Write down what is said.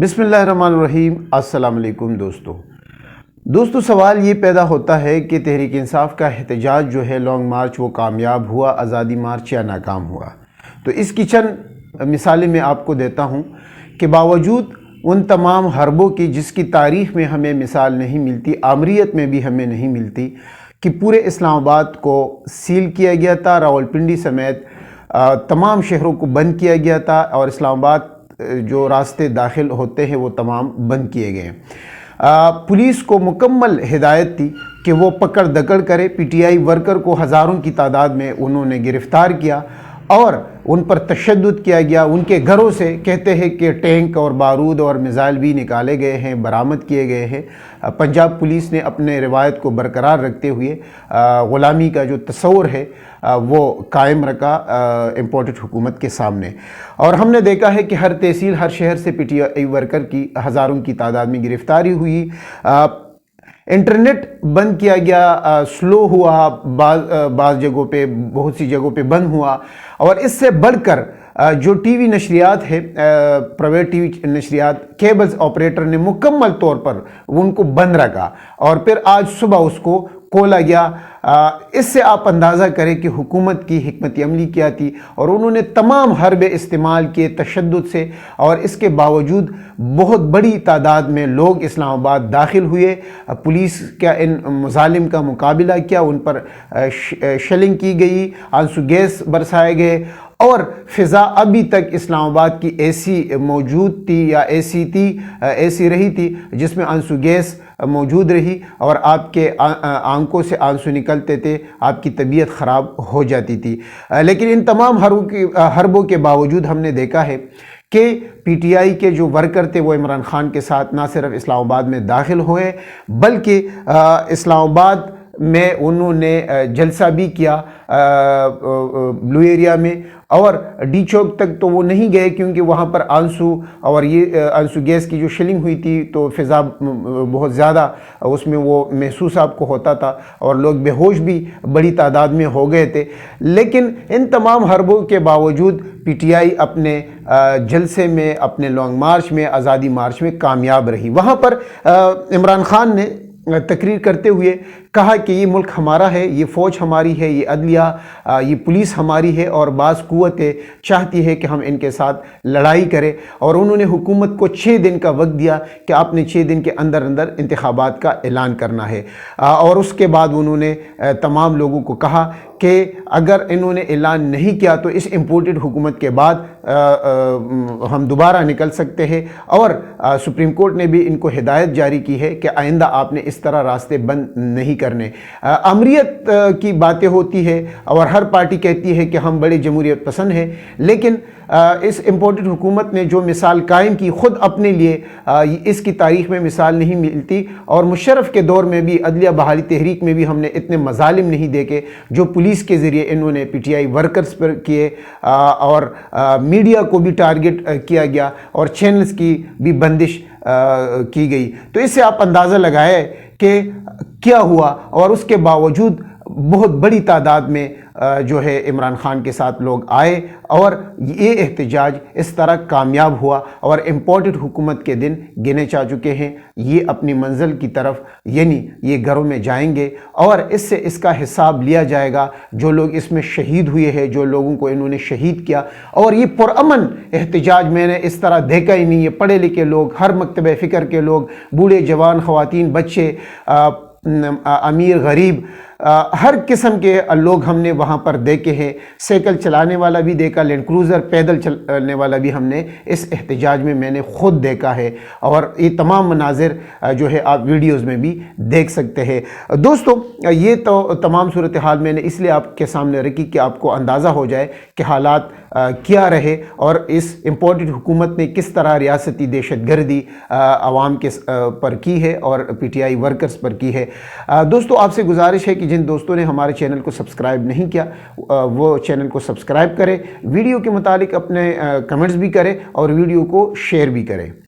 بسم اللہ الرحمن الرحیم۔ السلام علیکم دوستو سوال یہ پیدا ہوتا ہے کہ تحریک انصاف کا احتجاج جو ہے لانگ مارچ وہ کامیاب ہوا، آزادی مارچ یا ناکام ہوا؟ تو اس کی چند مثالیں میں آپ کو دیتا ہوں کہ باوجود ان تمام حربوں کی جس کی تاریخ میں ہمیں مثال نہیں ملتی، آمریت میں بھی ہمیں نہیں ملتی، کہ پورے اسلام آباد کو سیل کیا گیا تھا، راولپنڈی سمیت تمام شہروں کو بند کیا گیا تھا اور اسلام آباد جو راستے داخل ہوتے ہیں وہ تمام بند کیے گئے ہیں۔ پولیس کو مکمل ہدایت تھی کہ وہ پکڑ دکڑ کرے۔ پی ٹی آئی ورکر کو ہزاروں کی تعداد میں انہوں نے گرفتار کیا اور ان پر تشدد کیا گیا۔ ان کے گھروں سے کہتے ہیں کہ ٹینک اور بارود اور میزائل بھی نکالے گئے ہیں، برآمد کیے گئے ہیں۔ پنجاب پولیس نے اپنے روایت کو برقرار رکھتے ہوئے غلامی کا جو تصور ہے وہ قائم رکھا امپورٹڈ حکومت کے سامنے، اور ہم نے دیکھا ہے کہ ہر تحصیل، ہر شہر سے پی ٹی آئی ورکر کی ہزاروں کی تعداد میں گرفتاری ہوئی۔ انٹرنیٹ بند کیا گیا، سلو ہوا، بعض جگہوں پہ، بہت سی جگہوں پہ بند ہوا، اور اس سے بڑھ کر جو ٹی وی نشریات ہے، پرائیویٹ ٹی وی نشریات، کیبلز آپریٹر نے مکمل طور پر ان کو بند رکھا، اور پھر آج صبح اس کو کھولا گیا۔ اس سے آپ اندازہ کریں کہ حکومت کی حکمت عملی کیا تھی، اور انہوں نے تمام حربے استعمال کیے تشدد سے، اور اس کے باوجود بہت بڑی تعداد میں لوگ اسلام آباد داخل ہوئے۔ پولیس کا ان مظالم کا مقابلہ کیا، ان پر شیلنگ کی گئی، آنسو گیس برسائے گئے، اور فضا ابھی تک اسلام آباد کی ایسی موجود تھی یا ایسی رہی تھی جس میں آنسو گیس موجود رہی، اور آپ کے آنکھوں سے آنسو نکلتے تھے، آپ کی طبیعت خراب ہو جاتی تھی۔ لیکن ان تمام حربوں کے باوجود ہم نے دیکھا ہے کہ پی ٹی آئی کے جو ورکر تھے وہ عمران خان کے ساتھ نہ صرف اسلام آباد میں داخل ہوئے بلکہ اسلام آباد میں انہوں نے جلسہ بھی کیا بلو ایریا میں، اور ڈی چوک تک تو وہ نہیں گئے کیونکہ وہاں پر آنسو اور یہ آنسو گیس کی جو شیلنگ ہوئی تھی تو فضا بہت زیادہ اس میں وہ محسوس آپ کو ہوتا تھا، اور لوگ بے ہوش بھی بڑی تعداد میں ہو گئے تھے۔ لیکن ان تمام حربوں کے باوجود پی ٹی آئی اپنے جلسے میں، اپنے لانگ مارچ میں، آزادی مارچ میں کامیاب رہی۔ وہاں پر عمران خان نے تقریر کرتے ہوئے کہا کہ یہ ملک ہمارا ہے، یہ فوج ہماری ہے، یہ عدلیہ، یہ پولیس ہماری ہے، اور بعض قوتیں چاہتی ہے کہ ہم ان کے ساتھ لڑائی کریں، اور انہوں نے حکومت کو 6 دن کا وقت دیا کہ آپ نے 6 دن کے اندر انتخابات کا اعلان کرنا ہے، اور اس کے بعد انہوں نے تمام لوگوں کو کہا کہ اگر انہوں نے اعلان نہیں کیا تو اس امپورٹڈ حکومت کے بعد ہم دوبارہ نکل سکتے ہیں، اور سپریم کورٹ نے بھی ان کو ہدایت جاری کی ہے کہ آئندہ آپ نے اس طرح راستے بند نہیں کرنے۔ امریت کی باتیں ہوتی ہے اور ہر پارٹی کہتی ہے کہ ہم بڑے جمہوریت پسند ہیں، لیکن اس امپورٹڈ حکومت نے جو مثال قائم کی خود اپنے لیے اس کی تاریخ میں مثال نہیں ملتی، اور مشرف کے دور میں بھی عدلیہ بحالی تحریک میں بھی ہم نے اتنے مظالم نہیں دیکھے جو پولیس کے ذریعے انہوں نے پی ٹی آئی ورکرز پر کیے، اور میڈیا کو بھی ٹارگٹ کیا گیا، اور چینلز کی بھی بندش کی گئی۔ تو اس سے آپ اندازہ لگائے کہ کیا ہوا، اور اس کے باوجود بہت بڑی تعداد میں جو ہے عمران خان کے ساتھ لوگ آئے، اور یہ احتجاج اس طرح کامیاب ہوا، اور امپورٹڈ حکومت کے دن گنے جا چکے ہیں۔ یہ اپنی منزل کی طرف، یعنی یہ گھروں میں جائیں گے، اور اس سے اس کا حساب لیا جائے گا جو لوگ اس میں شہید ہوئے ہیں، جو لوگوں کو انہوں نے شہید کیا۔ اور یہ پرامن احتجاج میں نے اس طرح دیکھا ہی نہیں ہے۔ پڑھے لکھے لوگ، ہر مکتبہ فکر کے لوگ، بوڑھے جوان، خواتین، بچے، امیر غریب، ہر قسم کے لوگ ہم نے وہاں پر دیکھے ہیں۔ سائیکل چلانے والا بھی دیکھا، لینڈ کروزر پیدل چلنے والا بھی ہم نے اس احتجاج میں نے خود دیکھا ہے، اور یہ تمام مناظر جو ہے آپ ویڈیوز میں بھی دیکھ سکتے ہیں۔ دوستو یہ تو تمام صورتحال میں نے اس لیے آپ کے سامنے رکھی کہ آپ کو اندازہ ہو جائے کہ حالات کیا رہے، اور اس امپورٹڈ حکومت نے کس طرح ریاستی دہشت گردی عوام کے پر کی ہے اور پی ٹی آئی ورکرز پر کی ہے۔ دوستو آپ سے گزارش ہے کہ جن دوستوں نے ہمارے چینل کو سبسکرائب نہیں کیا وہ چینل کو سبسکرائب کریں، ویڈیو کے متعلق اپنے کمنٹس بھی کریں، اور ویڈیو کو شیئر بھی کریں۔